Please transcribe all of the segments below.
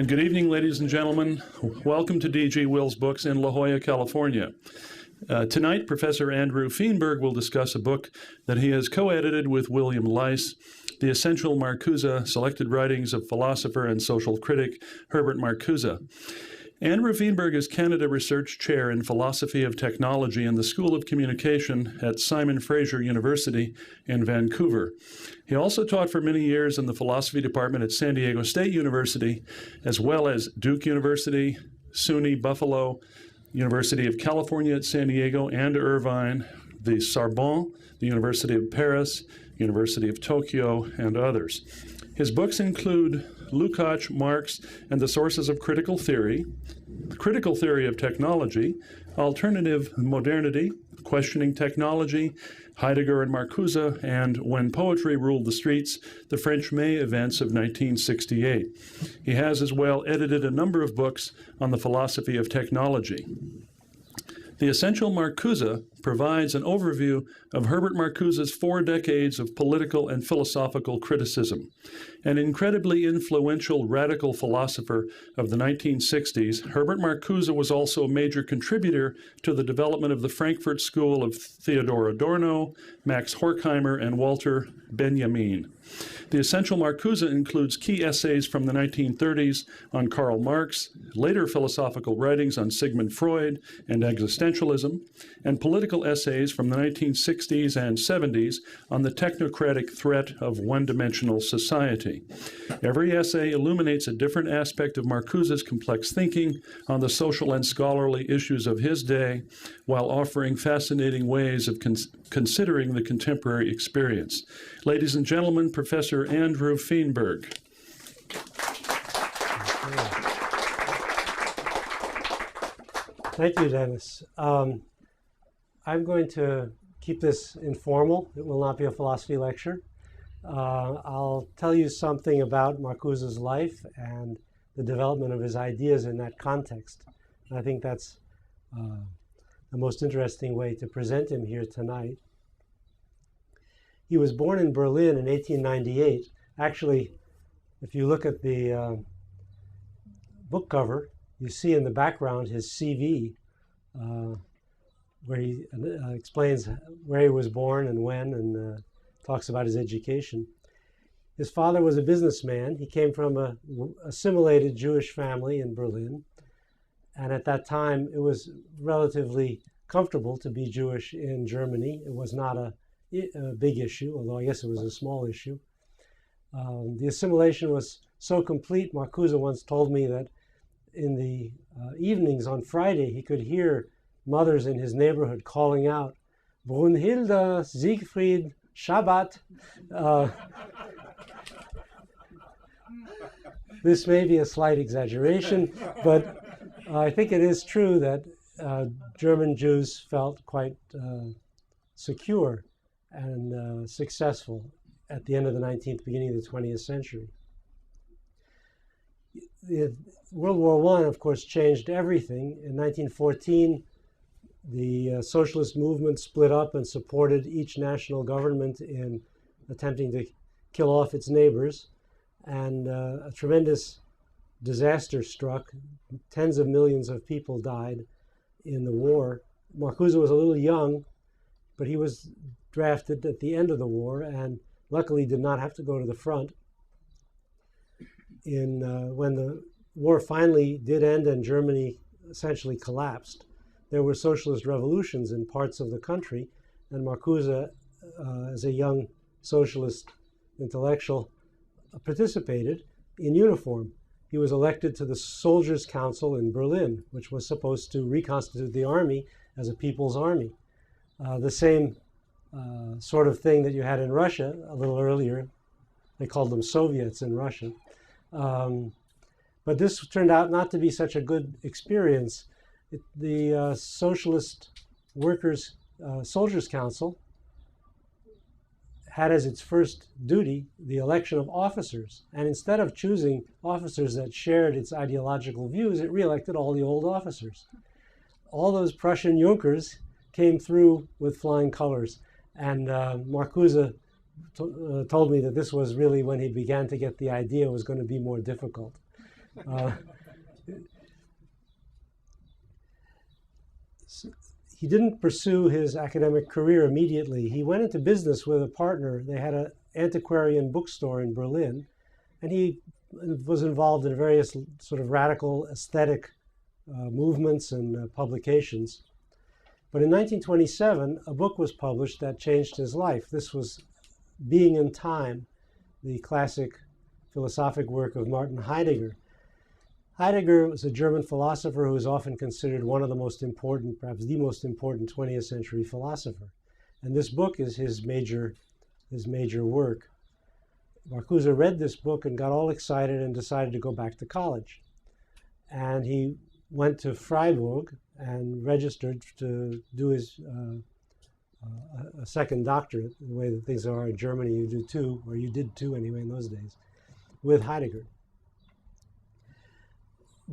And good evening, ladies and gentlemen. Welcome to D.G. Wills Books in La Jolla, California. Tonight, Professor Andrew Feenberg will discuss a book that he has co-edited with William Leiss, The Essential Marcuse, Selected Writings of Philosopher and Social Critic Herbert Marcuse. Andrew Feenberg is Canada Research Chair in Philosophy of Technology in the School of Communication at Simon Fraser University in Vancouver. He also taught for many years in the philosophy department at San Diego State University, as well as Duke University, SUNY Buffalo, University of California at San Diego and Irvine, the Sorbonne, the University of Paris, University of Tokyo, and others. His books include Lukács, Marx, and the Sources of Critical Theory, Critical Theory of Technology, Alternative Modernity, Questioning Technology, Heidegger and Marcuse, and When Poetry Ruled the Streets, the French May Events of 1968. He has as well edited a number of books on the philosophy of technology. The Essential Marcuse provides an overview of Herbert Marcuse's 4 decades of political and philosophical criticism. An incredibly influential radical philosopher of the 1960s, Herbert Marcuse was also a major contributor to the development of the Frankfurt School of Theodor Adorno, Max Horkheimer, and Walter Benjamin. The Essential Marcuse includes key essays from the 1930s on Karl Marx, later philosophical writings on Sigmund Freud and existentialism, and political essays from the 1960s and 70s on the technocratic threat of one-dimensional society. Every essay illuminates a different aspect of Marcuse's complex thinking on the social and scholarly issues of his day, while offering fascinating ways of considering the contemporary experience. Ladies and gentlemen, Professor Andrew Feenberg. Thank you, Dennis. I'm going to keep this informal. It will not be a philosophy lecture. I'll tell you something about Marcuse's life and the development of his ideas in that context. And I think that's the most interesting way to present him here tonight. He was born in Berlin in 1898. Actually, if you look at the book cover, you see in the background his CV, where he explains where he was born and when, and talks about his education. His father was a businessman. He came from a assimilated Jewish family in Berlin. And at that time, it was relatively comfortable to be Jewish in Germany. It was not a big issue, although I guess it was a small issue. The assimilation was so complete, Marcuse once told me that in the evenings on Friday, he could hear mothers in his neighborhood calling out, Brunhilde, Siegfried, Shabbat. This may be a slight exaggeration, but I think it is true that German Jews felt quite secure and successful at the end of the 19th, beginning of the 20th century. World War I, of course, changed everything. In 1914, the socialist movement split up and supported each national government in attempting to kill off its neighbors. And a tremendous disaster struck. Tens of millions of people died in the war. Marcuse was a little young, but he was drafted at the end of the war and luckily did not have to go to the front. When the war finally did end and Germany essentially collapsed, there were socialist revolutions in parts of the country, and Marcuse, as a young socialist intellectual, participated in uniform. He was elected to the Soldiers' Council in Berlin, which was supposed to reconstitute the army as a people's army. The same sort of thing that you had in Russia a little earlier. They called them Soviets in Russia. But this turned out not to be such a good experience. The Socialist Workers' Soldiers' Council had as its first duty the election of officers. And instead of choosing officers that shared its ideological views, it reelected all the old officers. All those Prussian Junkers came through with flying colors. And Marcuse told me that this was really when he began to get the idea it was going to be more difficult. Uh, he didn't pursue his academic career immediately. He went into business with a partner. They had an antiquarian bookstore in Berlin, and he was involved in various sort of radical aesthetic movements and publications. But in 1927, a book was published that changed his life. This was Being in Time, the classic philosophic work of Martin Heidegger. Heidegger was a German philosopher who is often considered one of the most important, perhaps the most important 20th century philosopher. And this book is his major work. Marcuse read this book and got all excited and decided to go back to college. And he went to Freiburg and registered to do his a second doctorate, the way that things are in Germany. You do two, or you did two anyway in those days, with Heidegger.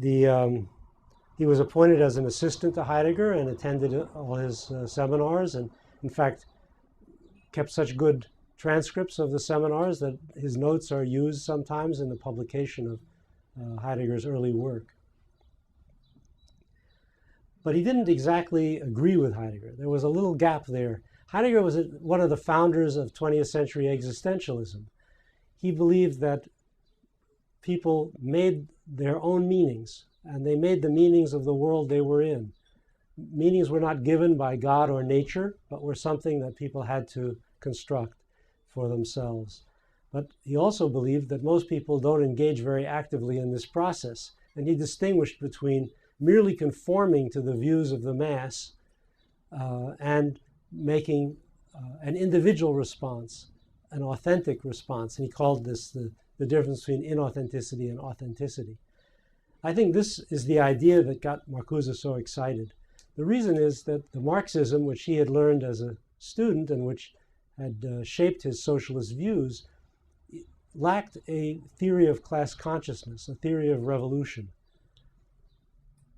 He was appointed as an assistant to Heidegger and attended all his seminars, and in fact kept such good transcripts of the seminars that his notes are used sometimes in the publication of Heidegger's early work. But he didn't exactly agree with Heidegger. There was a little gap there. Heidegger was one of the founders of 20th century existentialism. He believed that people made their own meanings, and they made the meanings of the world they were in. Meanings were not given by God or nature, but were something that people had to construct for themselves. But he also believed that most people don't engage very actively in this process, and he distinguished between merely conforming to the views of the mass and making an individual response, an authentic response. And he called this the difference between inauthenticity and authenticity. I think this is the idea that got Marcuse so excited. The reason is that the Marxism, which he had learned as a student and which had shaped his socialist views, lacked a theory of class consciousness, a theory of revolution.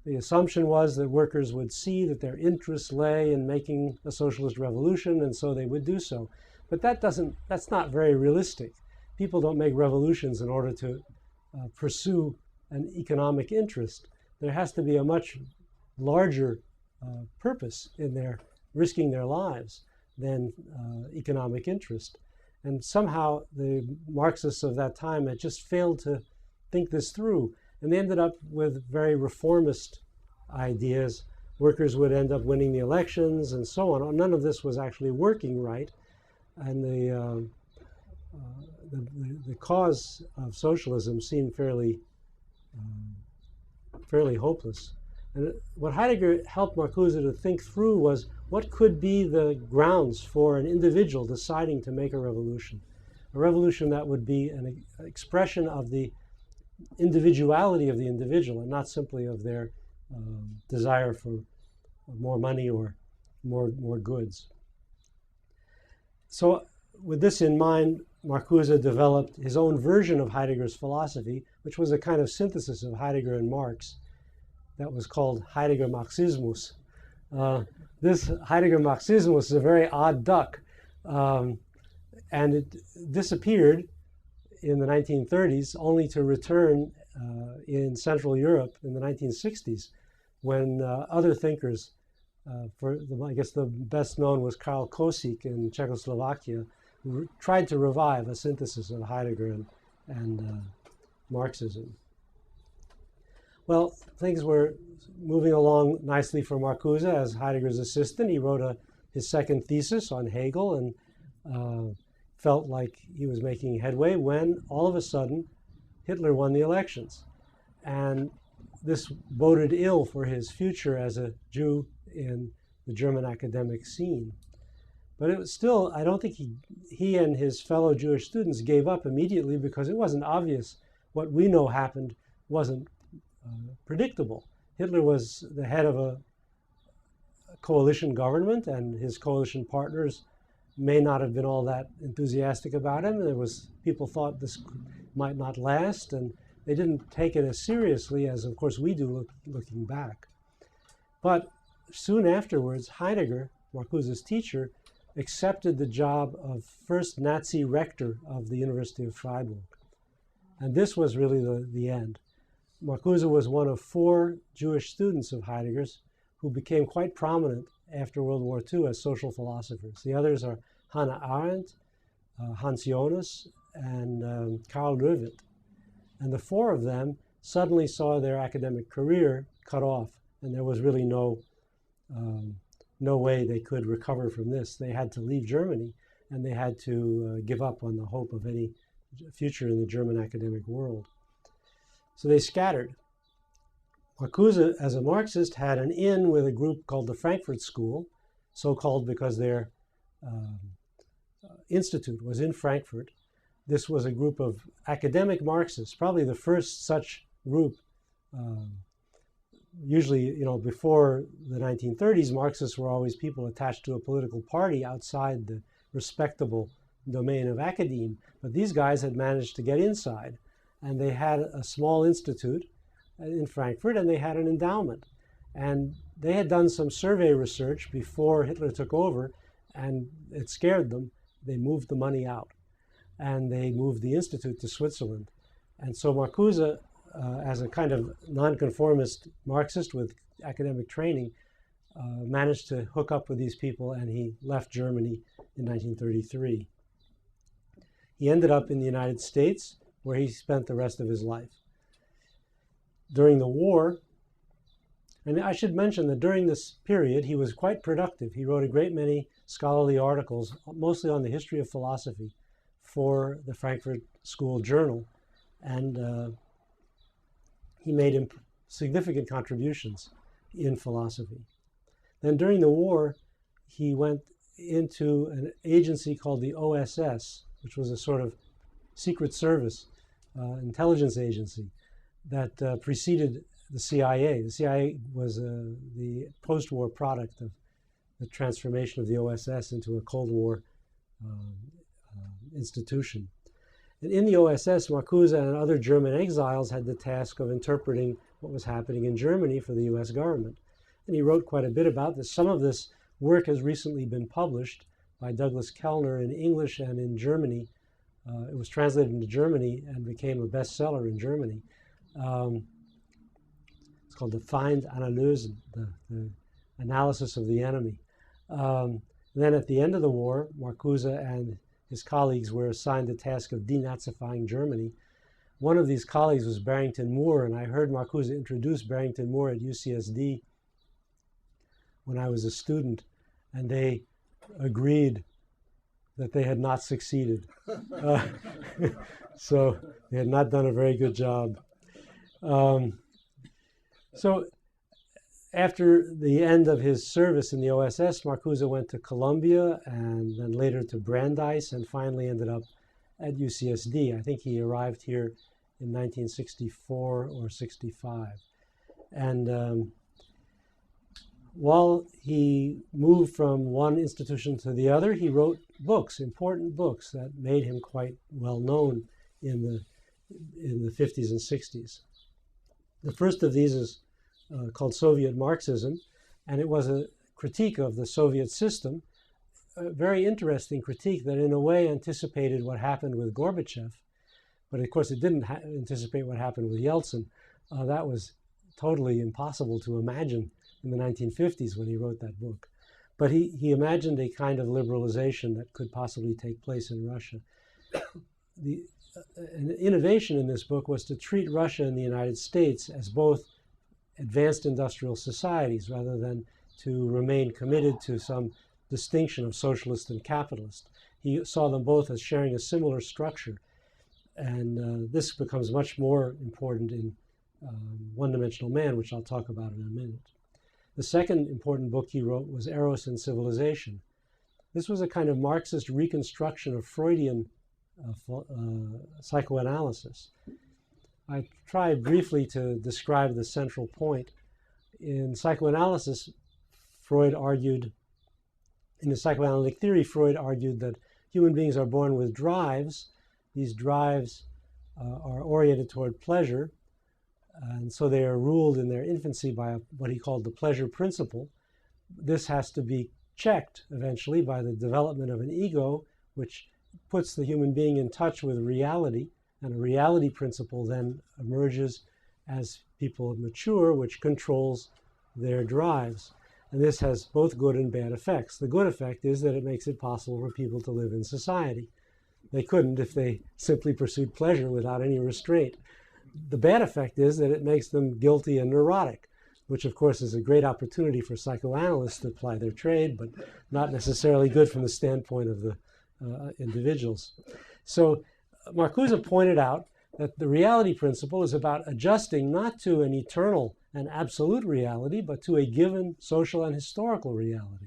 The assumption was that workers would see that their interests lay in making a socialist revolution, and so they would do so. But that's not very realistic. People don't make revolutions in order to pursue an economic interest. There has to be a much larger purpose in their risking their lives than economic interest. And somehow the Marxists of that time had just failed to think this through. And they ended up with very reformist ideas. Workers would end up winning the elections and so on. None of this was actually working right. And the cause of socialism seemed fairly hopeless. And what Heidegger helped Marcuse to think through was what could be the grounds for an individual deciding to make a revolution that would be an expression of the individuality of the individual and not simply of their desire for more money or more goods. So with this in mind, Marcuse developed his own version of Heidegger's philosophy, which was a kind of synthesis of Heidegger and Marx that was called Heidegger Marxismus. This Heidegger Marxismus is a very odd duck, and it disappeared in the 1930s, only to return in Central Europe in the 1960s, when other thinkers, I guess the best known was Karl Kosik in Czechoslovakia, who tried to revive a synthesis of Heidegger and Marxism. Well, things were moving along nicely for Marcuse as Heidegger's assistant. He wrote his second thesis on Hegel and felt like he was making headway when all of a sudden Hitler won the elections. And this boded ill for his future as a Jew in the German academic scene. But it was still, I don't think he and his fellow Jewish students gave up immediately, because it wasn't obvious. What we know happened wasn't predictable. Hitler was the head of a coalition government, and his coalition partners may not have been all that enthusiastic about him. People thought this might not last, and they didn't take it as seriously as, of course, we do looking back. But soon afterwards, Heidegger, Marcuse's teacher, accepted the job of first Nazi rector of the University of Freiburg. And this was really the end. Marcuse was one of 4 Jewish students of Heidegger's who became quite prominent after World War II as social philosophers. The others are Hannah Arendt, Hans Jonas, and Karl Löwit. And the 4 of them suddenly saw their academic career cut off, and there was really no way they could recover from this. They had to leave Germany, and they had to give up on the hope of any future in the German academic world. So they scattered. Marcuse, as a Marxist, had an in with a group called the Frankfurt School, so-called because their institute was in Frankfurt. This was a group of academic Marxists, probably the first such group. Usually, before the 1930s, Marxists were always people attached to a political party outside the respectable domain of academe. But these guys had managed to get inside, and they had a small institute in Frankfurt, and they had an endowment. And they had done some survey research before Hitler took over, and it scared them. They moved the money out, and they moved the institute to Switzerland. And so Marcuse, as a kind of nonconformist Marxist with academic training, managed to hook up with these people, and he left Germany in 1933. He ended up in the United States, where he spent the rest of his life. During the war, and I should mention that during this period, he was quite productive. He wrote a great many scholarly articles, mostly on the history of philosophy, for the Frankfurt School Journal, and he made significant contributions in philosophy. Then during the war, he went into an agency called the OSS, which was a sort of secret service intelligence agency that preceded the CIA. The CIA was the post-war product of the transformation of the OSS into a Cold War institution. And in the OSS, Marcuse and other German exiles had the task of interpreting what was happening in Germany for the US government. And he wrote quite a bit about this. Some of this work has recently been published by Douglas Kellner in English and in Germany. It was translated into Germany and became a bestseller in Germany. It's called the Feindanalyse, the analysis of the enemy. Then at the end of the war, Marcuse and his colleagues were assigned the task of denazifying Germany. One of these colleagues was Barrington Moore, and I heard Marcuse introduce Barrington Moore at UCSD when I was a student, and they agreed that they had not succeeded. So they had not done a very good job. So after the end of his service in the OSS, Marcuse went to Columbia and then later to Brandeis and finally ended up at UCSD. I think he arrived here in 1964 or 65. And while he moved from one institution to the other, he wrote books, important books that made him quite well known in the 50s and 60s. The first of these is called Soviet Marxism, and it was a critique of the Soviet system, a very interesting critique that in a way anticipated what happened with Gorbachev, but of course it didn't anticipate what happened with Yeltsin. That was totally impossible to imagine in the 1950s when he wrote that book. But he imagined a kind of liberalization that could possibly take place in Russia. An innovation in this book was to treat Russia and the United States as both advanced industrial societies rather than to remain committed to some distinction of socialist and capitalist. He saw them both as sharing a similar structure. And this becomes much more important in One-Dimensional Man, which I'll talk about in a minute. The second important book he wrote was Eros and Civilization. This was a kind of Marxist reconstruction of Freudian psychoanalysis. I tried briefly to describe the central point. In psychoanalysis, Freud argued, in the psychoanalytic theory, Freud argued that human beings are born with drives. These drives are oriented toward pleasure, and so they are ruled in their infancy by what he called the pleasure principle. This has to be checked eventually by the development of an ego, which puts the human being in touch with reality, and a reality principle then emerges as people mature, which controls their drives. And this has both good and bad effects. The good effect is that it makes it possible for people to live in society. They couldn't if they simply pursued pleasure without any restraint. The bad effect is that it makes them guilty and neurotic, which of course is a great opportunity for psychoanalysts to apply their trade, but not necessarily good from the standpoint of the individuals. So Marcuse pointed out that the reality principle is about adjusting not to an eternal and absolute reality, but to a given social and historical reality.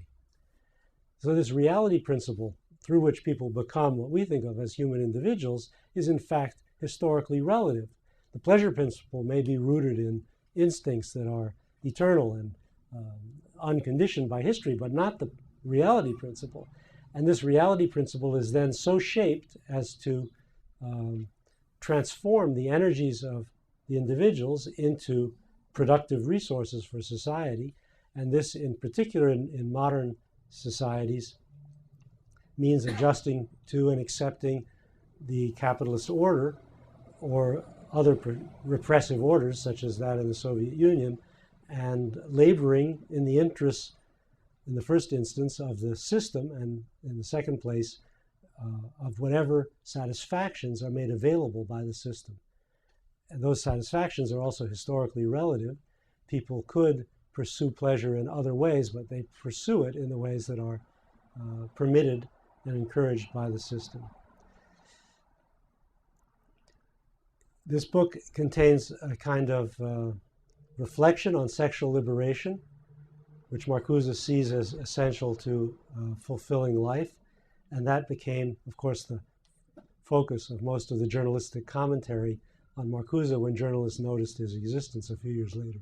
So this reality principle, through which people become what we think of as human individuals, is in fact historically relative. The pleasure principle may be rooted in instincts that are eternal and unconditioned by history, but not the reality principle. And this reality principle is then so shaped as to transform the energies of the individuals into productive resources for society. And this, in particular, in modern societies, means adjusting to and accepting the capitalist order or other repressive orders, such as that in the Soviet Union, and laboring in the interests, in the first instance, of the system, and in the second place, of whatever satisfactions are made available by the system. And those satisfactions are also historically relative. People could pursue pleasure in other ways, but they pursue it in the ways that are permitted and encouraged by the system. This book contains a kind of reflection on sexual liberation, which Marcuse sees as essential to fulfilling life. And that became, of course, the focus of most of the journalistic commentary on Marcuse when journalists noticed his existence a few years later.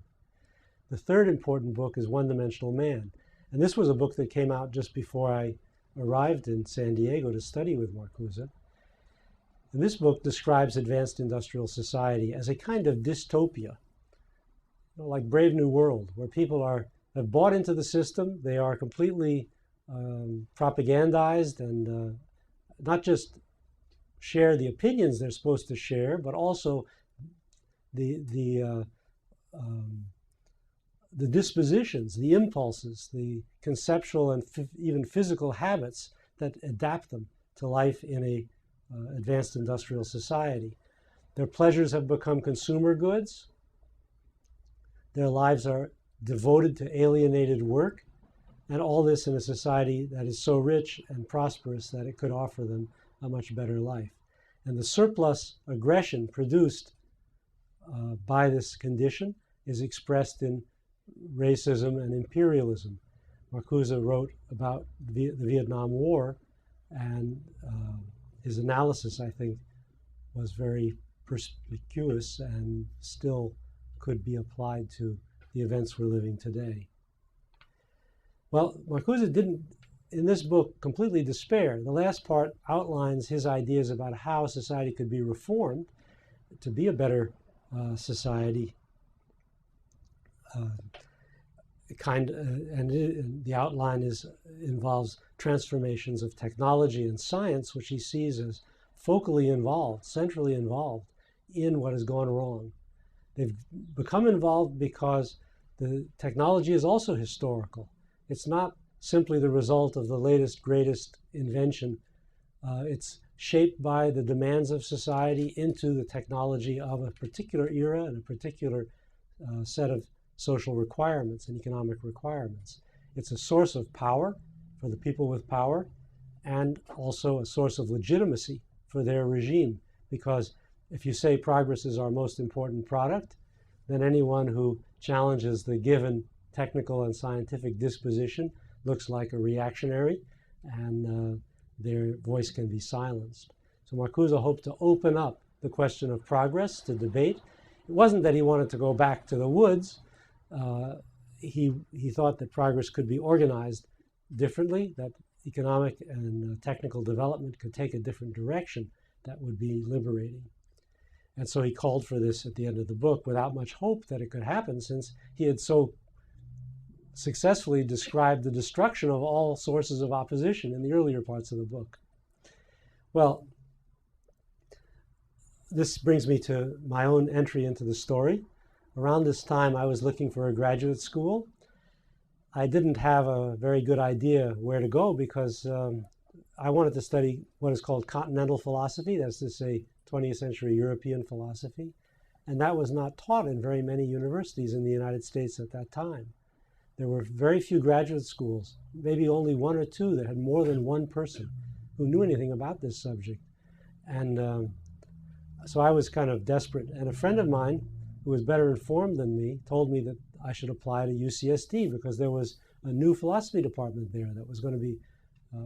The third important book is One-Dimensional Man. And this was a book that came out just before I arrived in San Diego to study with Marcuse. And this book describes advanced industrial society as a kind of dystopia, like Brave New World, where people have bought into the system. They are completely propagandized and not just share the opinions they're supposed to share, but also the dispositions, the impulses, the conceptual and even physical habits that adapt them to life in a advanced industrial society. Their pleasures have become consumer goods. Their lives are devoted to alienated work, and all this in a society that is so rich and prosperous that it could offer them a much better life. And the surplus aggression produced by this condition is expressed in racism and imperialism. Marcuse wrote about the Vietnam War, and his analysis, I think, was very perspicuous and still could be applied to the events we're living today. Well, Marcuse didn't, in this book, completely despair. The last part outlines his ideas about how society could be reformed to be a better society. And the outline involves transformations of technology and science, which he sees as focally involved, centrally involved in what has gone wrong. They've become involved because the technology is also historical. It's not simply the result of the latest, greatest invention. It's shaped by the demands of society into the technology of a particular era and a particular set of social requirements and economic requirements. It's a source of power for the people with power, and also a source of legitimacy for their regime. Because if you say progress is our most important product, then anyone who challenges the given technical and scientific disposition looks like a reactionary, and their voice can be silenced. So Marcuse hoped to open up the question of progress to debate. It wasn't that he wanted to go back to the woods. He thought that progress could be organized differently, that economic and technical development could take a different direction that would be liberating. And so he called for this at the end of the book without much hope that it could happen, since he had so successfully described the destruction of all sources of opposition in the earlier parts of the book. Well, this brings me to my own entry into the story. around this time I was looking for a graduate school. I didn't have a very good idea where to go because I wanted to study what is called continental philosophy, that's to say 20th century European philosophy, and that was not taught in very many universities in the United States at that time. There were very few graduate schools, maybe only one or two that had more than one person who knew anything about this subject. And so I was kind of desperate. And a friend of mine who was better informed than me told me that I should apply to UCSD because there was a new philosophy department there that was going to be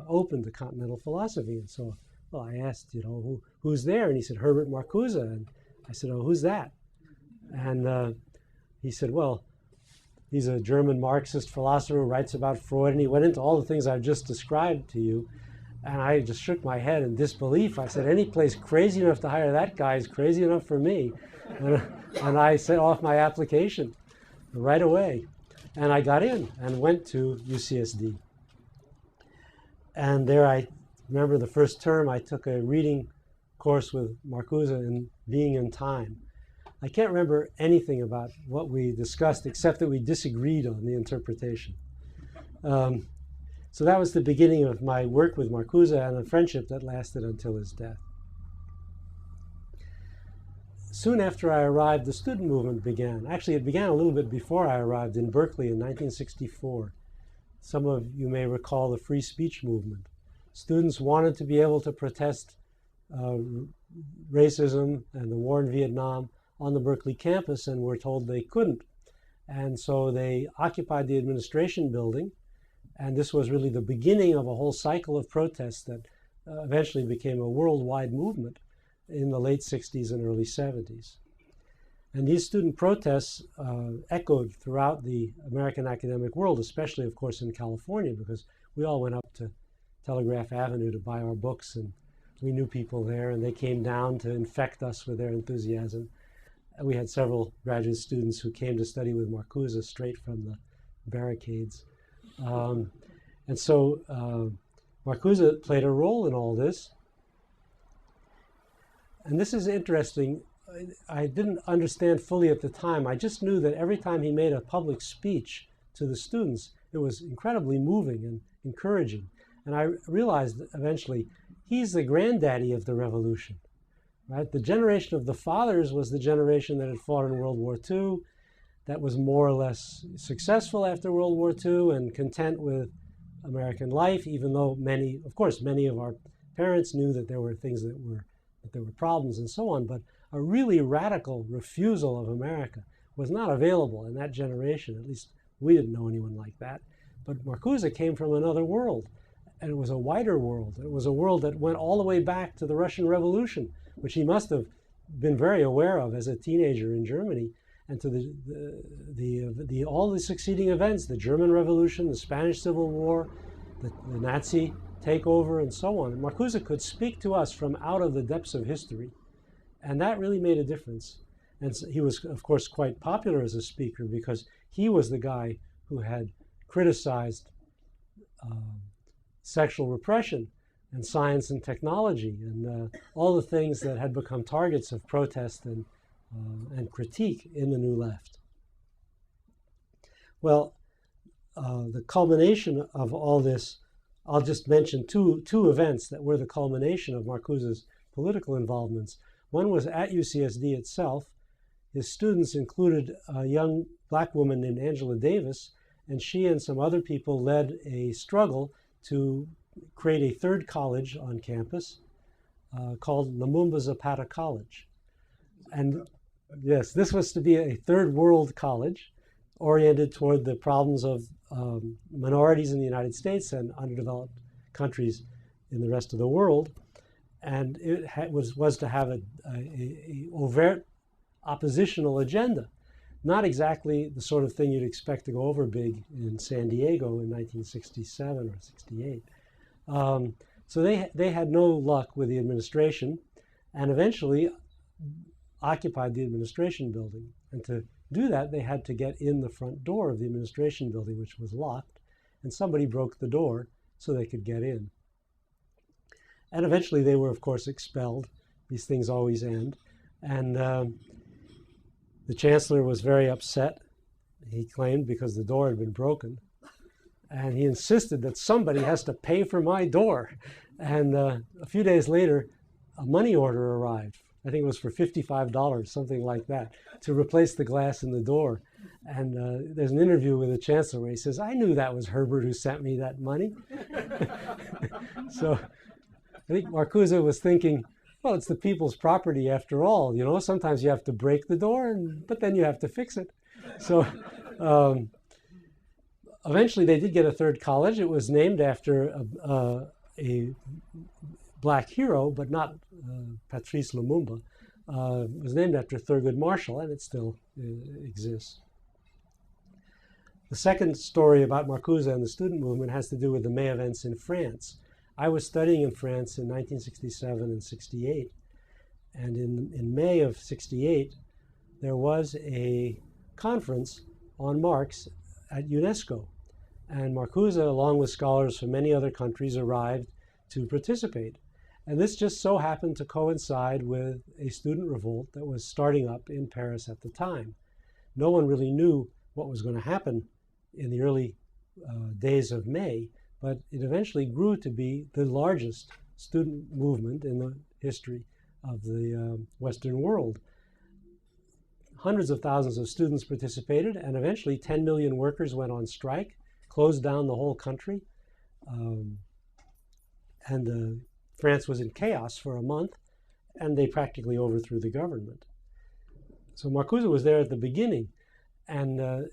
open to continental philosophy. And so, well, I asked, who's there? And he said, Herbert Marcuse. And I said, oh, who's that? And he said, well, he's a German Marxist philosopher who writes about Freud. And he went into all the things I've just described to you. And I just shook my head in disbelief. I said, any place crazy enough to hire that guy is crazy enough for me. And I sent off my application right away. And I got in and went to UCSD. And there I remember the first term I took a reading course with Marcuse in Being in Time. I can't remember anything about what we discussed except that we disagreed on the interpretation. So that was the beginning of my work with Marcuse and a friendship that lasted until his death. Soon after I arrived, the student movement began. Actually, it began a little bit before I arrived in Berkeley in 1964. Some of you may recall the free speech movement. Students wanted to be able to protest racism and the war in Vietnam on the Berkeley campus and were told they couldn't. And so they occupied the administration building. And this was really the beginning of a whole cycle of protests that eventually became a worldwide movement in the late 60s and early 70s. And these student protests echoed throughout the American academic world, especially, of course, in California, because we all went up to Telegraph Avenue to buy our books, and we knew people there, and they came down to infect us with their enthusiasm. And we had several graduate students who came to study with Marcuse straight from the barricades. And so Marcuse played a role in all this. And this is interesting. I didn't understand fully at the time. I just knew that every time he made a public speech to the students, it was incredibly moving and encouraging. And I realized eventually he's the granddaddy of the revolution, right? The generation of the fathers was the generation that had fought in World War II, that was more or less successful after World War II and content with American life, even though many of our parents knew that there were things that there were problems and so on, but a really radical refusal of America was not available in that generation. At least we didn't know anyone like that. But Marcuse came from another world, and it was a wider world. It was a world that went all the way back to the Russian Revolution, which he must have been very aware of as a teenager in Germany, and to all the succeeding events, the German Revolution, the Spanish Civil War, the Nazi takeover, and so on. And Marcuse could speak to us from out of the depths of history, and that really made a difference. And so he was, of course, quite popular as a speaker because he was the guy who had criticized sexual repression and science and technology and all the things that had become targets of protest and critique in the New Left. Well, the culmination of all this, I'll just mention two events that were the culmination of Marcuse's political involvements. One was at UCSD itself. His students included a young black woman named Angela Davis, and she and some other people led a struggle to create a third college on campus called Lumumba Zapata College. And yes, this was to be a third world college oriented toward the problems of minorities in the United States and underdeveloped countries in the rest of the world. And it was to have a overt oppositional agenda, not exactly the sort of thing you'd expect to go over big in San Diego in 1967 or 68. So they had no luck with the administration and eventually occupied the administration building. And to do that, they had to get in the front door of the administration building, which was locked, and somebody broke the door so they could get in. And eventually they were, of course, expelled. These things always end. And The chancellor was very upset, he claimed, because the door had been broken. And he insisted that somebody has to pay for my door. And a few days later, a money order arrived. I think it was for $55, something like that, to replace the glass in the door. And there's an interview with the chancellor where he says, I knew that was Herbert who sent me that money. So I think Marcuse was thinking, well, it's the people's property after all. You know, sometimes you have to break the door, but then you have to fix it. So eventually they did get a third college. It was named after a black hero, but not Patrice Lumumba. It was named after Thurgood Marshall, and it still exists. The second story about Marcuse and the student movement has to do with the May events in France. I was studying in France in 1967 and 68. And in May of 68, there was a conference on Marx at UNESCO. And Marcuse, along with scholars from many other countries, arrived to participate. And this just so happened to coincide with a student revolt that was starting up in Paris at the time. No one really knew what was going to happen in the early days of May, but it eventually grew to be the largest student movement in the history of the Western world. Hundreds of thousands of students participated, and eventually 10 million workers went on strike, closed down the whole country, and France was in chaos for a month, and they practically overthrew the government. So Marcuse was there at the beginning, and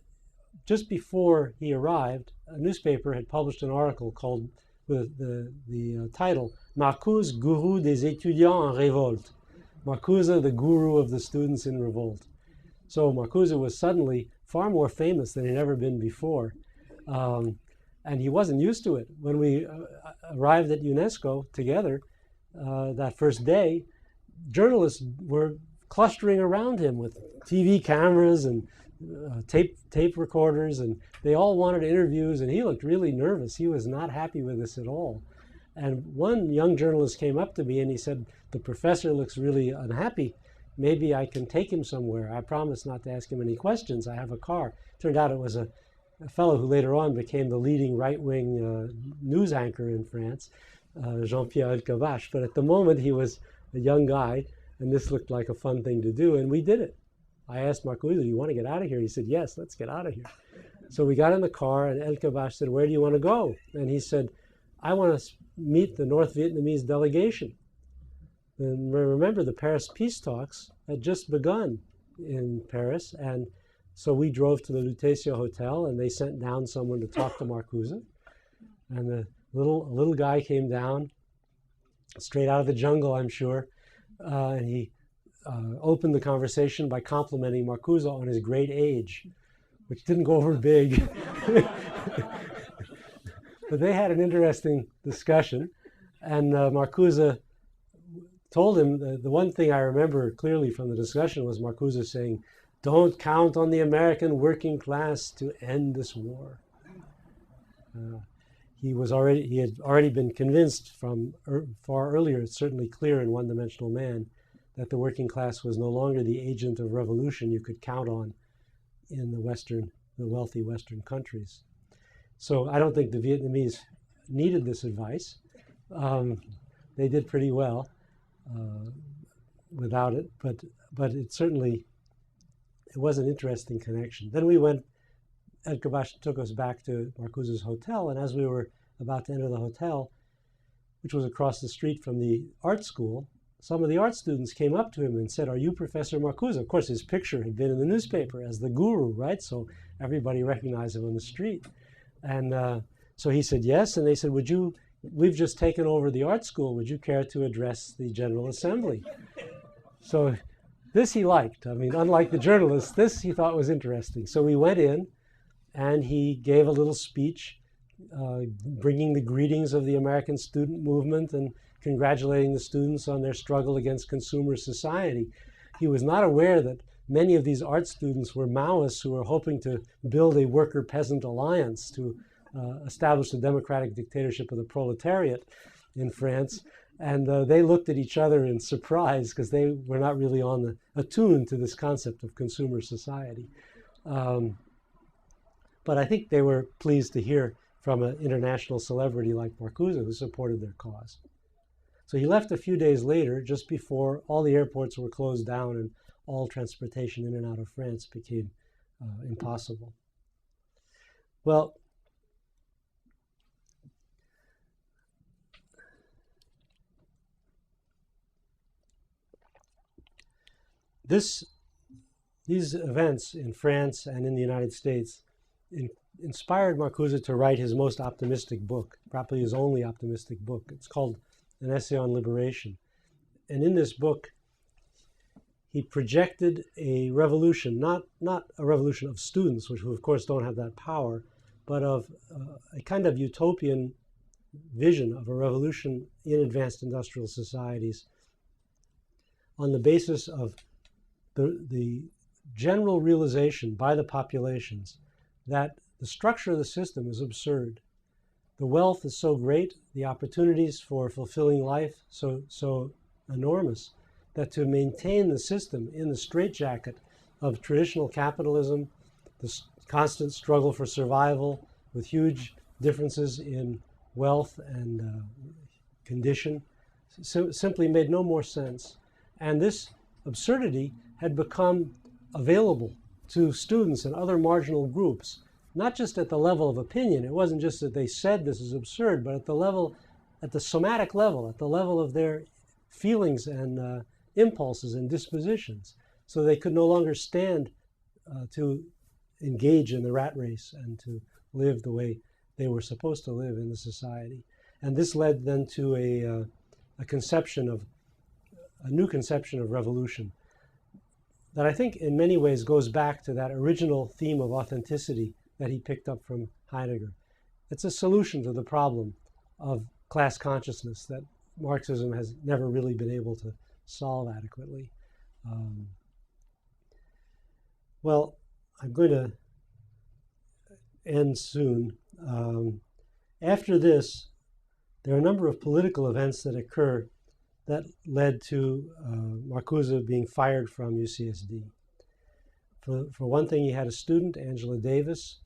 just before he arrived, a newspaper had published an article called, with the title, Marcuse, Gourou des étudiants en révolte. Marcuse, the guru of the students in revolt. So Marcuse was suddenly far more famous than he'd ever been before. And he wasn't used to it. When we arrived at UNESCO together that first day, journalists were clustering around him with TV cameras and tape recorders, and they all wanted interviews, and he looked really nervous. He was not happy with this at all. And one young journalist came up to me and he said, the professor looks really unhappy. Maybe I can take him somewhere. I promise not to ask him any questions. I have a car. Turned out it was a fellow who later on became the leading right-wing news anchor in France, Jean-Pierre Elkabbach. But at the moment he was a young guy, and this looked like a fun thing to do, and we did it. I asked Marcuse, do you want to get out of here? He said, yes, let's get out of here. So we got in the car, and Elkabbach said, where do you want to go? And he said, I want to meet the North Vietnamese delegation. And remember, the Paris peace talks had just begun in Paris, and so we drove to the Lutetia Hotel, and they sent down someone to talk to Marcuse. And a little guy came down, straight out of the jungle, I'm sure, and he opened the conversation by complimenting Marcuse on his great age, which didn't go over big. But they had an interesting discussion, and Marcuse told him, the one thing I remember clearly from the discussion was Marcuse saying, don't count on the American working class to end this war. He had already been convinced from far earlier, it's certainly clear in One-Dimensional Man, that the working class was no longer the agent of revolution you could count on in the wealthy Western countries. So I don't think the Vietnamese needed this advice. They did pretty well without it, but it certainly, it was an interesting connection. Then we went, Elkabbach took us back to Marcuse's hotel, and as we were about to enter the hotel, which was across the street from the art school, some of the art students came up to him and said, are you Professor Marcuse? Of course, his picture had been in the newspaper as the guru, right? So everybody recognized him on the street. And so he said, yes. And they said, we've just taken over the art school. Would you care to address the General Assembly? So this he liked. I mean, unlike the journalists, this he thought was interesting. So we went in, and he gave a little speech bringing the greetings of the American student movement and congratulating the students on their struggle against consumer society. He was not aware that many of these art students were Maoists who were hoping to build a worker-peasant alliance to establish the democratic dictatorship of the proletariat in France. And they looked at each other in surprise because they were not really attuned to this concept of consumer society. But I think they were pleased to hear from an international celebrity like Marcuse who supported their cause. So he left a few days later, just before all the airports were closed down and all transportation in and out of France became impossible. Well, these events in France and in the United States inspired Marcuse to write his most optimistic book, probably his only optimistic book. It's called An Essay on Liberation. And in this book, he projected a revolution, not a revolution of students, which of course don't have that power, but of a kind of utopian vision of a revolution in advanced industrial societies on the basis of the general realization by the populations that the structure of the system is absurd. The wealth is so great, the opportunities for fulfilling life so enormous, that to maintain the system in the straitjacket of traditional capitalism, the constant struggle for survival with huge differences in wealth and condition, simply made no more sense. And this absurdity had become available to students and other marginal groups, not just at the level of opinion. It wasn't just that they said this is absurd, but at the somatic level, at the level of their feelings and impulses and dispositions. So they could no longer stand to engage in the rat race and to live the way they were supposed to live in the society. And this led then to a new conception of revolution that I think in many ways goes back to that original theme of authenticity that he picked up from Heidegger. It's a solution to the problem of class consciousness that Marxism has never really been able to solve adequately. Well, I'm going to end soon. After this, there are a number of political events that occur that led to Marcuse being fired from UCSD. For one thing, he had a student, Angela Davis,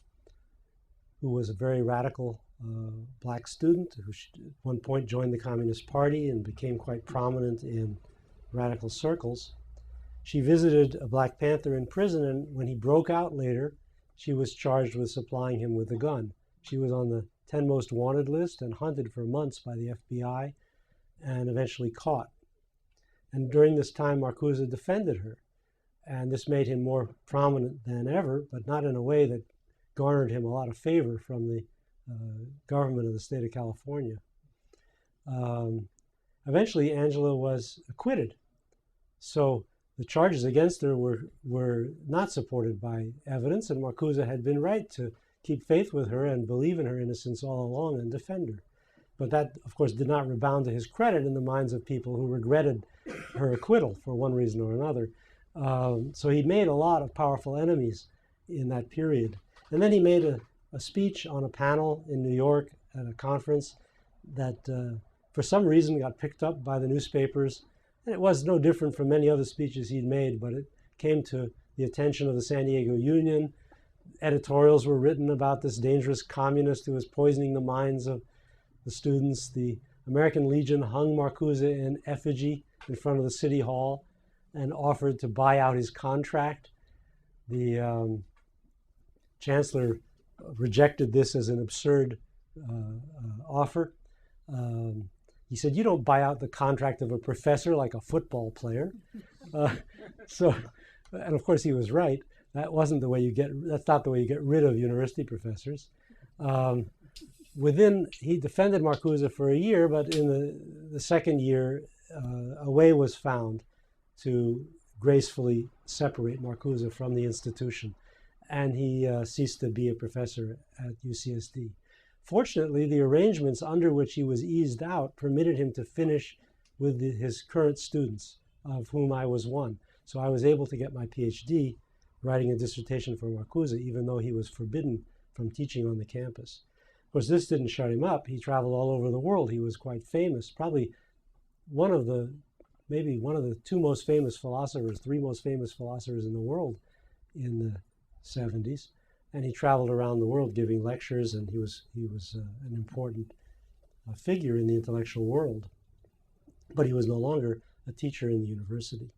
who was a very radical black student who at one point joined the Communist Party and became quite prominent in radical circles. She visited a Black Panther in prison, and when he broke out later, she was charged with supplying him with a gun. She was on the 10 most wanted list and hunted for months by the FBI and eventually caught. And during this time, Marcuse defended her. And this made him more prominent than ever, but not in a way that garnered him a lot of favor from the government of the state of California. Eventually, Angela was acquitted. So the charges against her were not supported by evidence, and Marcuse had been right to keep faith with her and believe in her innocence all along and defend her. But that, of course, did not rebound to his credit in the minds of people who regretted her acquittal for one reason or another. So he made a lot of powerful enemies in that period. And then he made a speech on a panel in New York at a conference that for some reason got picked up by the newspapers. And it was no different from many other speeches he'd made, but it came to the attention of the San Diego Union. Editorials were written about this dangerous communist who was poisoning the minds of the students. The American Legion hung Marcuse in effigy in front of the city hall and offered to buy out his contract. The chancellor rejected this as an absurd offer. He said, "You don't buy out the contract of a professor like a football player." And of course he was right. That's not the way you get rid of university professors. He defended Marcuse for a year, but in the second year, a way was found to gracefully separate Marcuse from the institution, and he ceased to be a professor at UCSD. Fortunately, the arrangements under which he was eased out permitted him to finish with his current students, of whom I was one. So I was able to get my PhD writing a dissertation for Marcuse, even though he was forbidden from teaching on the campus. Of course, this didn't shut him up. He traveled all over the world. He was quite famous, probably maybe one of the two most famous philosophers, three most famous philosophers in the world in the 70s. And he traveled around the world giving lectures, and he was an important figure in the intellectual world. But he was no longer a teacher in the university.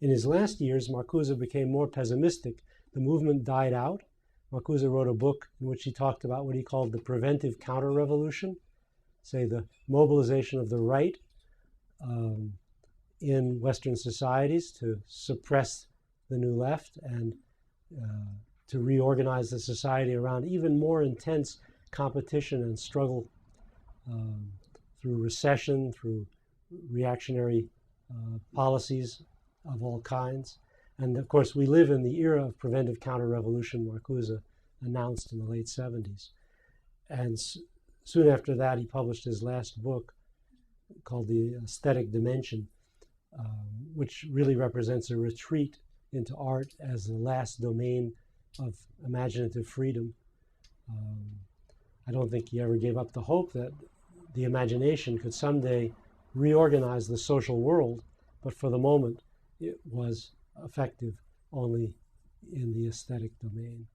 In his last years, Marcuse became more pessimistic. The movement died out. Marcuse wrote a book in which he talked about what he called the preventive counter-revolution, say the mobilization of the right in Western societies to suppress the New Left and to reorganize the society around even more intense competition and struggle through recession, through reactionary policies of all kinds. And of course, we live in the era of preventive counter-revolution Marcuse announced in the late 70s. And soon after that, he published his last book called The Aesthetic Dimension, which really represents a retreat into art as the last domain of imaginative freedom. I don't think he ever gave up the hope that the imagination could someday reorganize the social world, but for the moment, it was effective only in the aesthetic domain.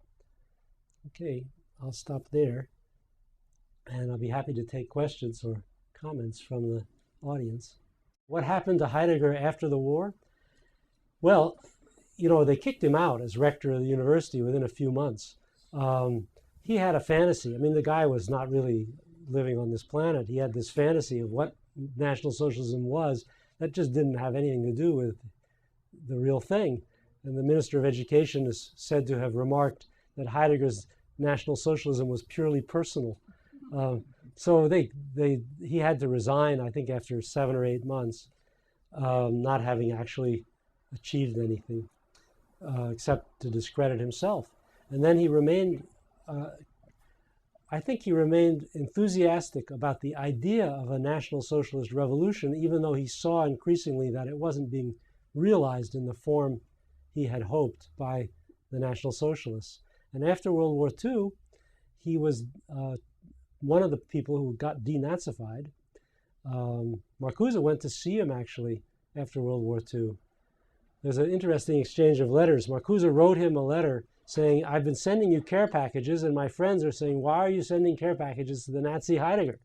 Okay, I'll stop there, and I'll be happy to take questions or comments from the audience. What happened to Heidegger after the war? Well, you know, they kicked him out as rector of the university within a few months. He had a fantasy. I mean, the guy was not really living on this planet. He had this fantasy of what National Socialism was that just didn't have anything to do with the real thing. And the Minister of Education is said to have remarked that Heidegger's National Socialism was purely personal. So he had to resign, I think, after 7 or 8 months, not having actually achieved anything except to discredit himself. And then he remained, I think he remained enthusiastic about the idea of a National Socialist revolution, even though he saw increasingly that it wasn't being realized in the form he had hoped by the National Socialists. And after World War II, he was one of the people who got denazified. Marcuse went to see him, actually, after World War II. There's an interesting exchange of letters. Marcuse wrote him a letter saying, "I've been sending you care packages, and my friends are saying, why are you sending care packages to the Nazi Heidegger?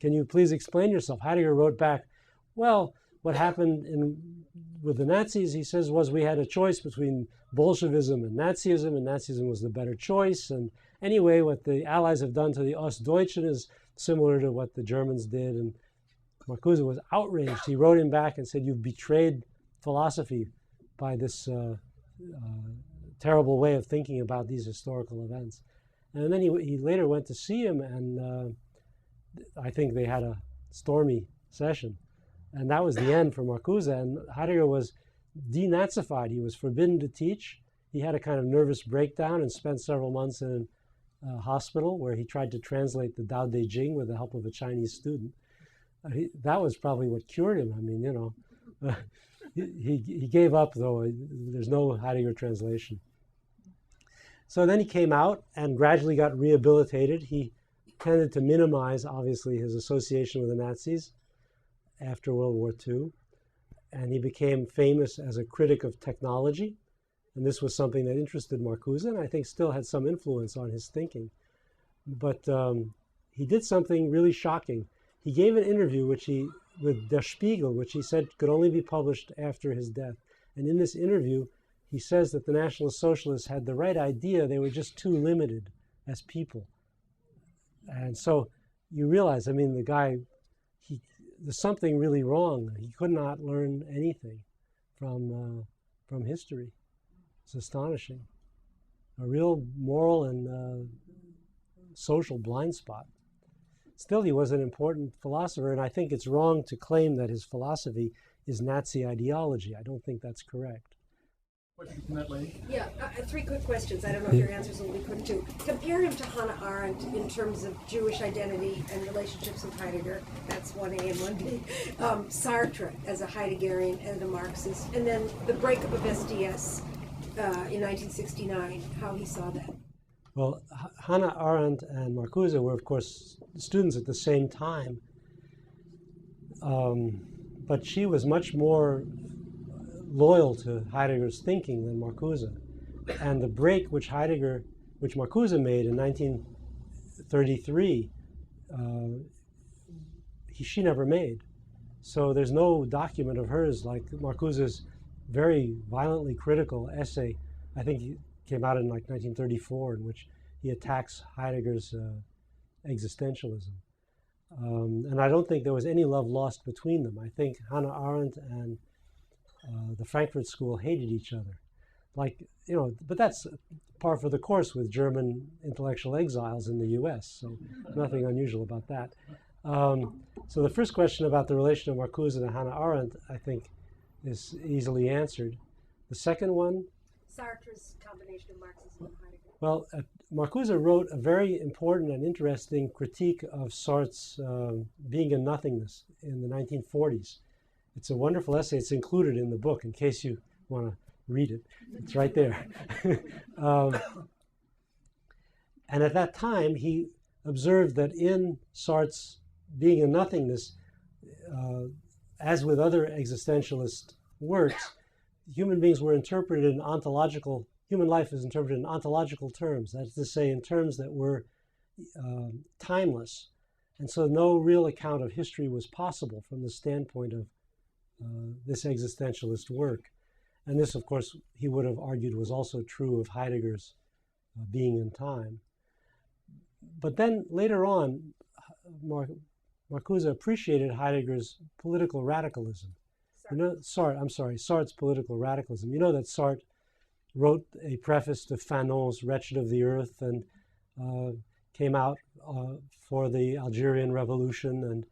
Can you please explain yourself?" Heidegger wrote back, "Well, what happened with the Nazis," he says, "was we had a choice between Bolshevism and Nazism was the better choice. And anyway, what the Allies have done to the Ostdeutschen is similar to what the Germans did." And Marcuse was outraged. He wrote him back and said, "You've betrayed philosophy by this terrible way of thinking about these historical events." And then he later went to see him, and I think they had a stormy session. And that was the end for Marcuse. And Heidegger was denazified. He was forbidden to teach. He had a kind of nervous breakdown and spent several months in a hospital where he tried to translate the Tao Te Ching with the help of a Chinese student. That was probably what cured him. I mean, you know, he gave up, though. There's no Heidegger translation. So then he came out and gradually got rehabilitated. He tended to minimize, obviously, his association with the Nazis after World War II. And he became famous as a critic of technology. And this was something that interested Marcuse, and I think still had some influence on his thinking. But he did something really shocking. He gave an interview with Der Spiegel, which he said could only be published after his death. And in this interview, he says that the National Socialists had the right idea. They were just too limited as people. And so you realize, I mean, the guy, there's something really wrong. He could not learn anything from history. It's astonishing. A real moral and social blind spot. Still, he was an important philosopher, and I think it's wrong to claim that his philosophy is Nazi ideology. I don't think that's correct. Question from that lady? Yeah, 3 quick questions. I don't know if your answers will be quick too. Compare him to Hannah Arendt in terms of Jewish identity and relationships with Heidegger. That's 1A and 1B. Sartre as a Heideggerian and a Marxist. And then the breakup of SDS in 1969, how he saw that. Well, Hannah Arendt and Marcuse were, of course, students at the same time. but she was much more loyal to Heidegger's thinking than Marcuse. And the break which Marcuse made in 1933, she never made. So there's no document of hers like Marcuse's very violently critical essay. I think it came out in like 1934, in which he attacks Heidegger's existentialism. And I don't think there was any love lost between them. I think Hannah Arendt and the Frankfurt School hated each other. Like, you know, but that's par for the course with German intellectual exiles in the US, so nothing unusual about that. So the first question about the relation of Marcuse and Hannah Arendt, I think, is easily answered. The second one? Sartre's combination of Marxism and Heidegger. Well, Marcuse wrote a very important and interesting critique of Sartre's being and nothingness in the 1940s. It's a wonderful essay. It's included in the book in case you want to read it. It's right there. And at that time, he observed that in Sartre's being and nothingness, as with other existentialist works, human beings were interpreted in ontological, human life is interpreted in ontological terms. That is to say, in terms that were timeless. And so no real account of history was possible from the standpoint of this existentialist work. And this, of course, he would have argued was also true of Heidegger's being in time. But then later on, Marcuse appreciated Heidegger's political radicalism. You know, Sartre's political radicalism. You know that Sartre wrote a preface to Fanon's Wretched of the Earth and came out for the Algerian Revolution and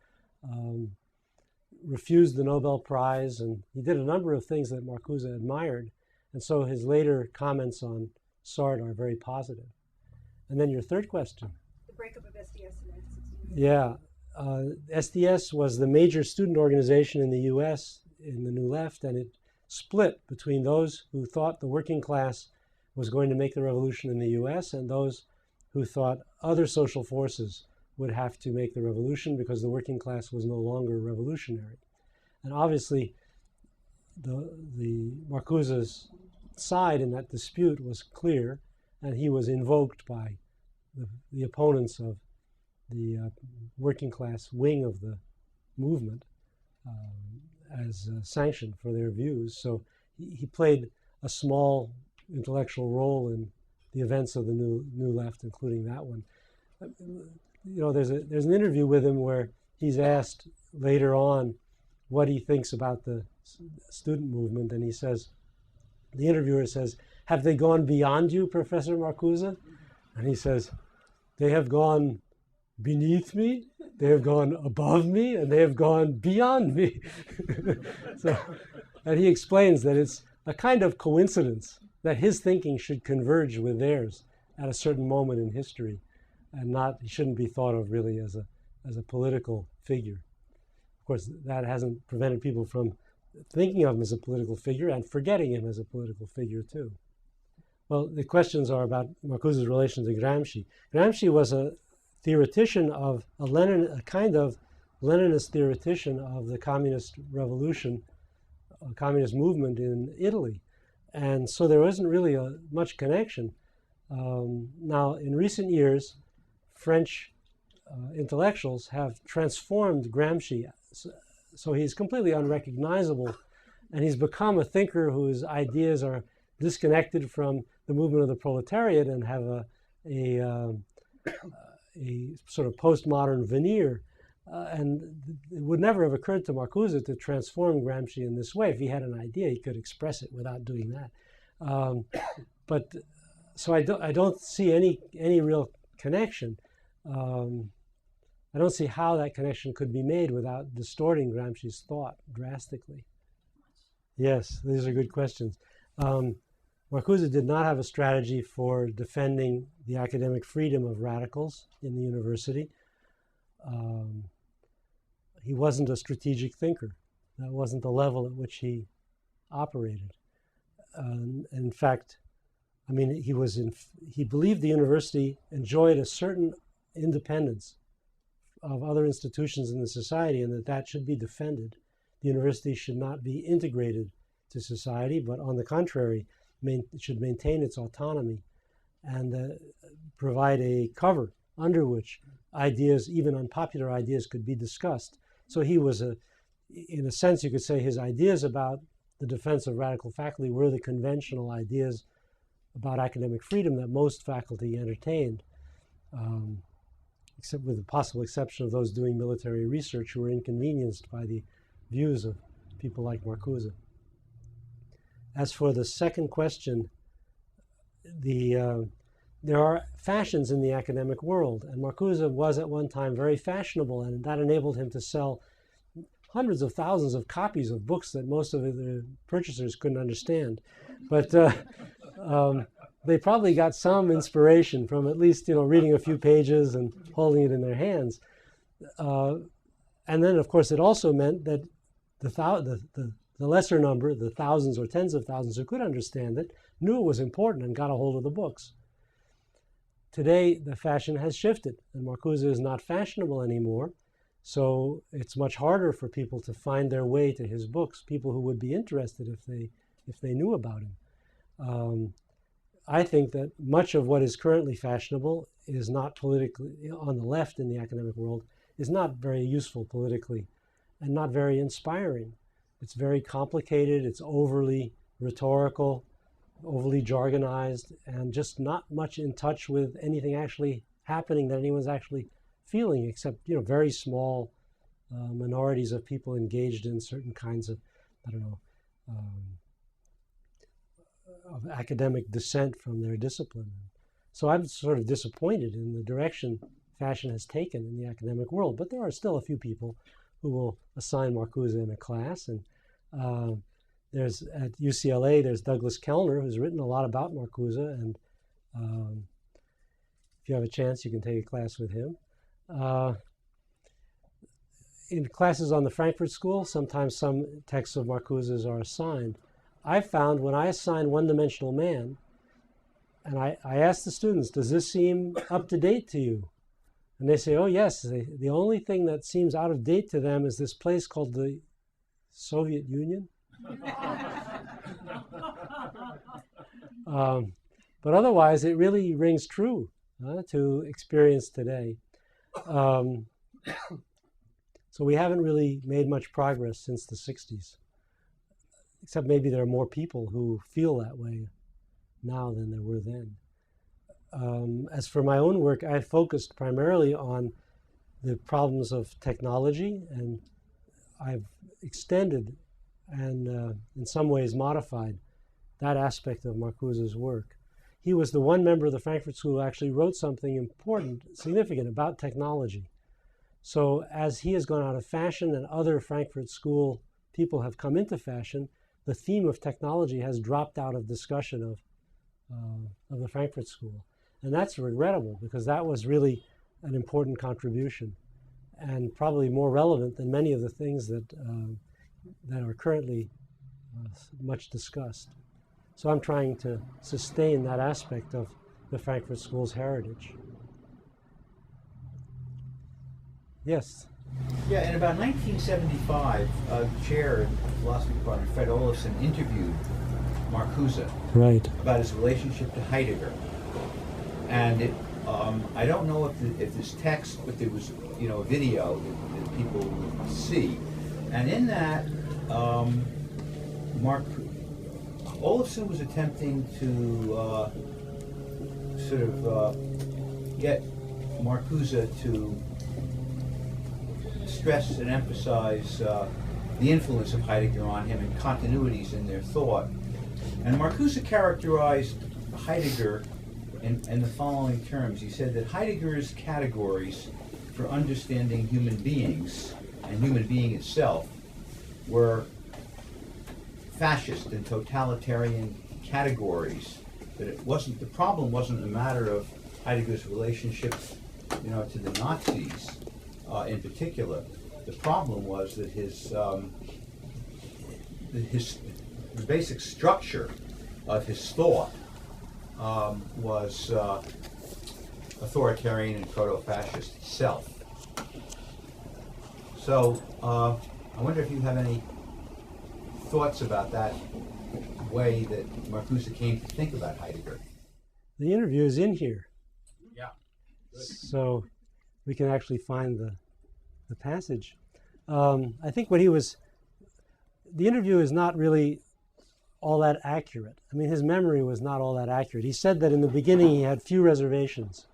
refused the Nobel Prize, and he did a number of things that Marcuse admired. And so his later comments on Sartre are very positive. And then your third question. The breakup of SDS in 1969. Yeah. SDS was the major student organization in the US in the New Left, and it split between those who thought the working class was going to make the revolution in the US and those who thought other social forces would have to make the revolution because the working class was no longer revolutionary. And obviously, the Marcuse's side in that dispute was clear, and he was invoked by the opponents of the working class wing of the movement as sanction for their views. So he played a small intellectual role in the events of the New Left, including that one. You know, there's an interview with him where he's asked later on what he thinks about the student movement, and he says, the interviewer says, "Have they gone beyond you, Professor Marcuse?" And he says, "They have gone beneath me, they have gone above me, and they have gone beyond me." So, and he explains that it's a kind of coincidence that his thinking should converge with theirs at a certain moment in history, and he shouldn't be thought of really as a political figure. Of course, that hasn't prevented people from thinking of him as a political figure and forgetting him as a political figure too. Well, the questions are about Marcuse's relation to Gramsci. Gramsci was a theoretician of a kind of Leninist theoretician of the communist revolution, communist movement in Italy. And so there wasn't really much connection. Now, in recent years, French intellectuals have transformed Gramsci, so he's completely unrecognizable, and he's become a thinker whose ideas are disconnected from the movement of the proletariat and have a sort of postmodern veneer. And it would never have occurred to Marcuse to transform Gramsci in this way. If he had an idea, he could express it without doing that. So I don't see any real connection. I don't see how that connection could be made without distorting Gramsci's thought drastically. Yes, these are good questions. Marcuse did not have a strategy for defending the academic freedom of radicals in the university. He wasn't a strategic thinker. That wasn't the level at which he operated. In fact, I mean, he believed the university enjoyed a certain independence of other institutions in the society, and that should be defended. the university should not be integrated to society, but on the contrary, it should maintain its autonomy and provide a cover under which ideas, even unpopular ideas, could be discussed. So he was in a sense, you could say his ideas about the defense of radical faculty were the conventional ideas about academic freedom that most faculty entertained, except with the possible exception of those doing military research who were inconvenienced by the views of people like Marcuse. As for the second question, there are fashions in the academic world, and Marcuse was at one time very fashionable, and that enabled him to sell hundreds of thousands of copies of books that most of the purchasers couldn't understand. But they probably got some inspiration from at least, reading a few pages and holding it in their hands. And then, of course, it also meant that the lesser number, the thousands or tens of thousands who could understand it, knew it was important and got a hold of the books. Today, the fashion has shifted, and Marcuse is not fashionable anymore, so it's much harder for people to find their way to his books, people who would be interested if they knew about him. I think that much of what is currently fashionable is not politically, on the left in the academic world, is not very useful politically and not very inspiring. It's very complicated, it's overly rhetorical, overly jargonized, and just not much in touch with anything actually happening that anyone's actually feeling, except very small minorities of people engaged in certain kinds of, of academic dissent from their discipline. So I'm sort of disappointed in the direction fashion has taken in the academic world, but there are still a few people who will assign Marcuse in a class, and there's at UCLA, there's Douglas Kellner, who's written a lot about Marcuse, and if you have a chance, you can take a class with him. In classes on the Frankfurt School, sometimes some texts of Marcuse's are assigned. I found when I assign One-Dimensional Man, and I ask the students, does this seem up to date to you? And they say, oh yes, the only thing that seems out of date to them is this place called the Soviet Union. But otherwise, it really rings true to experience today. So we haven't really made much progress since the 60s, except maybe there are more people who feel that way now than there were then. As for my own work, I focused primarily on the problems of technology, and I've extended and in some ways modified that aspect of Marcuse's work. He was the one member of the Frankfurt School who actually wrote something important, significant about technology. So as he has gone out of fashion and other Frankfurt School people have come into fashion, the theme of technology has dropped out of discussion of the Frankfurt School. And that's regrettable, because that was really an important contribution and probably more relevant than many of the things that are currently much discussed. So I'm trying to sustain that aspect of the Frankfurt School's heritage. Yes? Yeah, in about 1975, chair in the philosophy department, Fred Olafson, interviewed Marcuse about his relationship to Heidegger. And I don't know if this text, but there was a video that people would see. And in that, Olafson was attempting to sort of get Marcuse to stress and emphasize the influence of Heidegger on him and continuities in their thought. And Marcuse characterized Heidegger in the following terms. He said that Heidegger's categories for understanding human beings and human being itself were fascist and totalitarian categories. That it wasn't, the problem wasn't a matter of Heidegger's relationship, to the Nazis in particular. The problem was that the basic structure of his thought was authoritarian and proto-fascist itself. So I wonder if you have any thoughts about that way that Marcuse came to think about Heidegger. The interview is in here. Yeah. So we can actually find the passage. I think what he was, the interview is not really all that accurate. I mean, his memory was not all that accurate. He said that in the beginning he had few reservations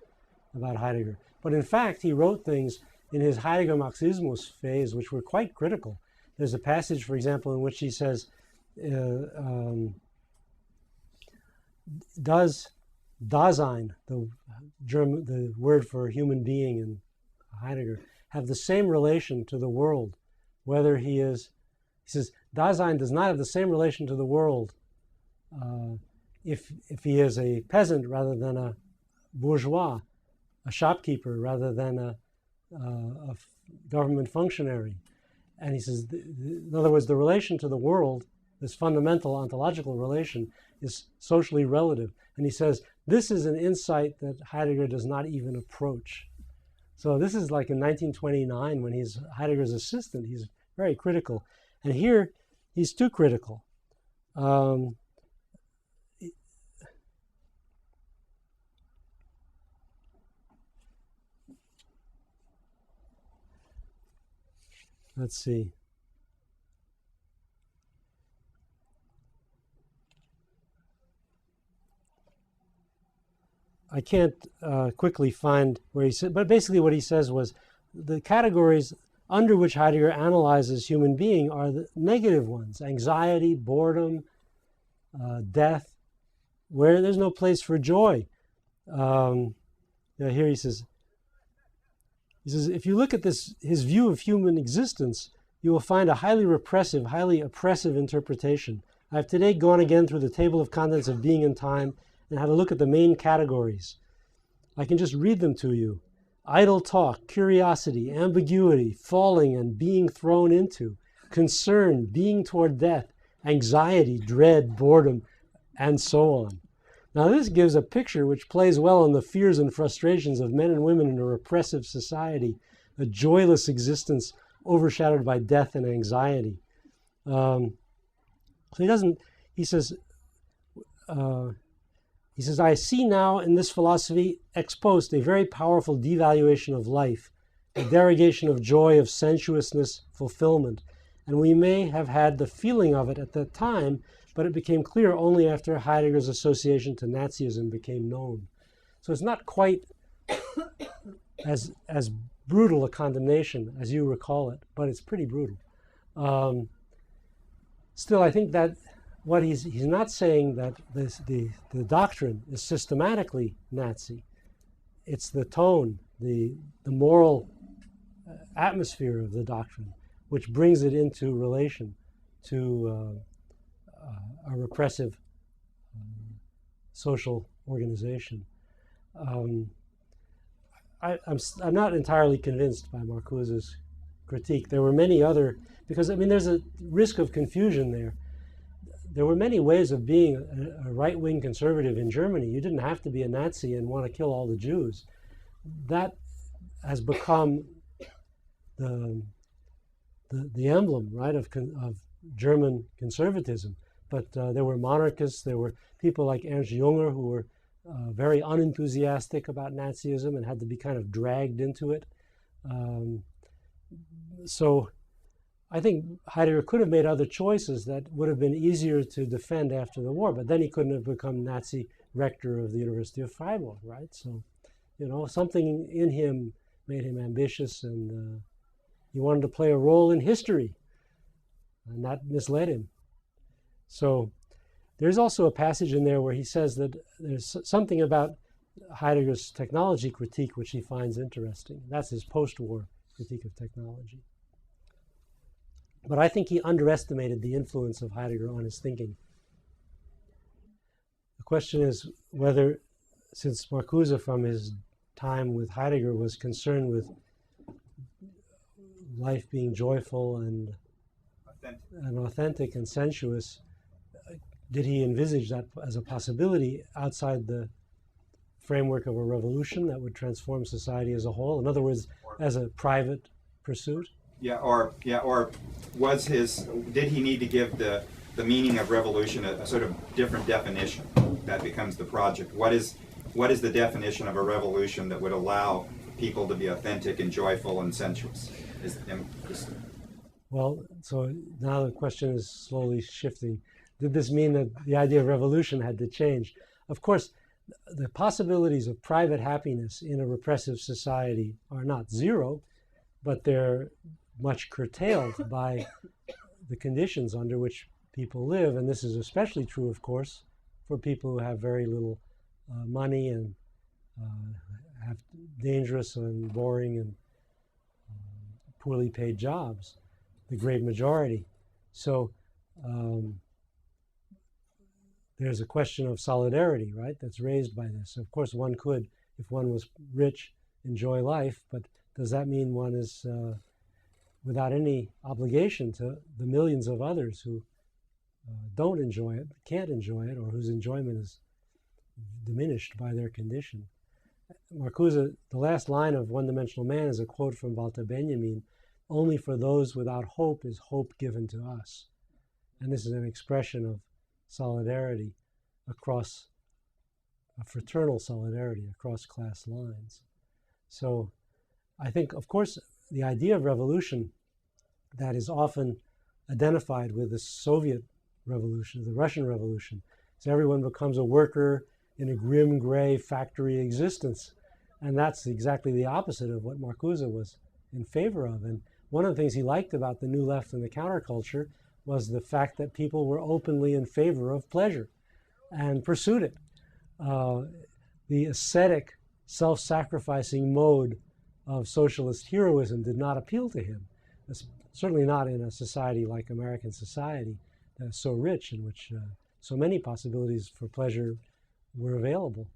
about Heidegger. But in fact, he wrote things in his Heidegger Marxismus phase which were quite critical. There's a passage, for example, in which he says, does Dasein, the word for human being in Heidegger, have the same relation to the world, whether he says, Dasein does not have the same relation to the world if he is a peasant rather than a bourgeois, a shopkeeper rather than a government functionary. And he says, in other words, the relation to the world, this fundamental ontological relation, is socially relative. And he says, this is an insight that Heidegger does not even approach. So this is like in 1929 when he's Heidegger's assistant. He's very critical. And here, he's too critical. Let's see. I can't quickly find where he said, but basically what he says was the categories under which Heidegger analyzes human being are the negative ones: anxiety, boredom, death, where there's no place for joy. Here he says, if you look at his view of human existence, you will find a highly repressive, highly oppressive interpretation. I have today gone again through the table of contents of being and time and had a look at the main categories. I can just read them to you. Idle talk, curiosity, ambiguity, falling and being thrown into, concern, being toward death, anxiety, dread, boredom, and so on. Now this gives a picture which plays well on the fears and frustrations of men and women in a repressive society, a joyless existence overshadowed by death and anxiety. So he says, I see now in this philosophy ex post a very powerful devaluation of life, a derogation of joy, of sensuousness, fulfillment. And we may have had the feeling of it at that time, but it became clear only after Heidegger's association to Nazism became known. So it's not quite as brutal a condemnation as you recall it, but it's pretty brutal. Still, I think that what he's not saying that the doctrine is systematically Nazi. It's the tone, the moral atmosphere of the doctrine, which brings it into relation to a repressive social organization. I'm not entirely convinced by Marcuse's critique. There were many other, because I mean there's a risk of confusion there. There were many ways of being a right-wing conservative in Germany. You didn't have to be a Nazi and want to kill all the Jews. That has become the emblem, right, of German conservatism. But there were monarchists, there were people like Ernst Jünger who were very unenthusiastic about Nazism and had to be kind of dragged into it. So I think Heidegger could have made other choices that would have been easier to defend after the war, but then he couldn't have become Nazi rector of the University of Freiburg, right? So, you know, something in him made him ambitious, and he wanted to play a role in history, and that misled him. So there's also a passage in there where he says that there's something about Heidegger's technology critique which he finds interesting. That's his post-war critique of technology. But I think he underestimated the influence of Heidegger on his thinking. The question is whether, since Marcuse from his time with Heidegger was concerned with life being joyful and authentic and sensuous, did he envisage that as a possibility outside the framework of a revolution that would transform society as a whole? In other words, as a private pursuit? Or was did he need to give the meaning of revolution a sort of different definition? That becomes the project. What is the definition of a revolution that would allow people to be authentic and joyful and sensuous? Well, so now the question is slowly shifting. Did this mean that the idea of revolution had to change? Of course, the possibilities of private happiness in a repressive society are not zero, but they're much curtailed by the conditions under which people live. And this is especially true, of course, for people who have very little money and have dangerous and boring and poorly paid jobs, the great majority. So there's a question of solidarity, right, that's raised by this. Of course, one could, if one was rich, enjoy life, but does that mean one is without any obligation to the millions of others who don't enjoy it, can't enjoy it, or whose enjoyment is diminished by their condition? Marcuse, the last line of One-Dimensional Man is a quote from Walter Benjamin: "Only for those without hope is hope given to us." And this is an expression of solidarity across, a fraternal solidarity across class lines. So I think, of course, the idea of revolution that is often identified with the Soviet revolution, the Russian Revolution, so everyone becomes a worker in a grim, gray factory existence. And that's exactly the opposite of what Marcuse was in favor of. And one of the things he liked about the New Left and the counterculture was the fact that people were openly in favor of pleasure and pursued it. The ascetic, self-sacrificing mode of socialist heroism did not appeal to him, certainly not in a society like American society that is so rich, in which so many possibilities for pleasure were available.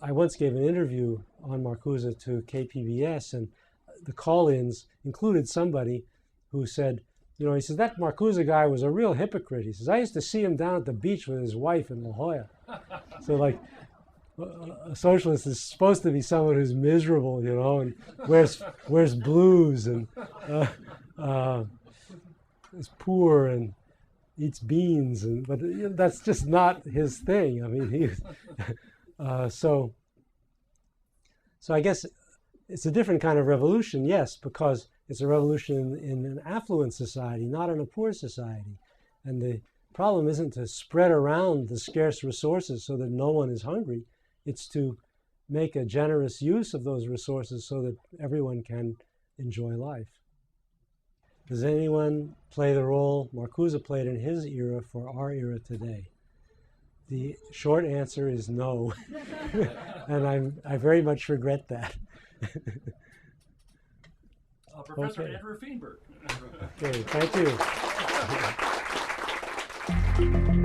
I once gave an interview on Marcuse to KPBS, and the call-ins included somebody who said, you know, he says, that Marcuse guy was a real hypocrite. He says, I used to see him down at the beach with his wife in La Jolla. So, like, a socialist is supposed to be someone who's miserable, you know, and wears blues and is poor and eats beans, but you know, that's just not his thing. I mean, so I guess it's a different kind of revolution, yes, because it's a revolution in an affluent society, not in a poor society. And the problem isn't to spread around the scarce resources so that no one is hungry. It's to make a generous use of those resources so that everyone can enjoy life. Does anyone play the role Marcuse played in his era for our era today? The short answer is no. And I very much regret that. Professor Okay. Andrew Feenberg. Okay, thank you.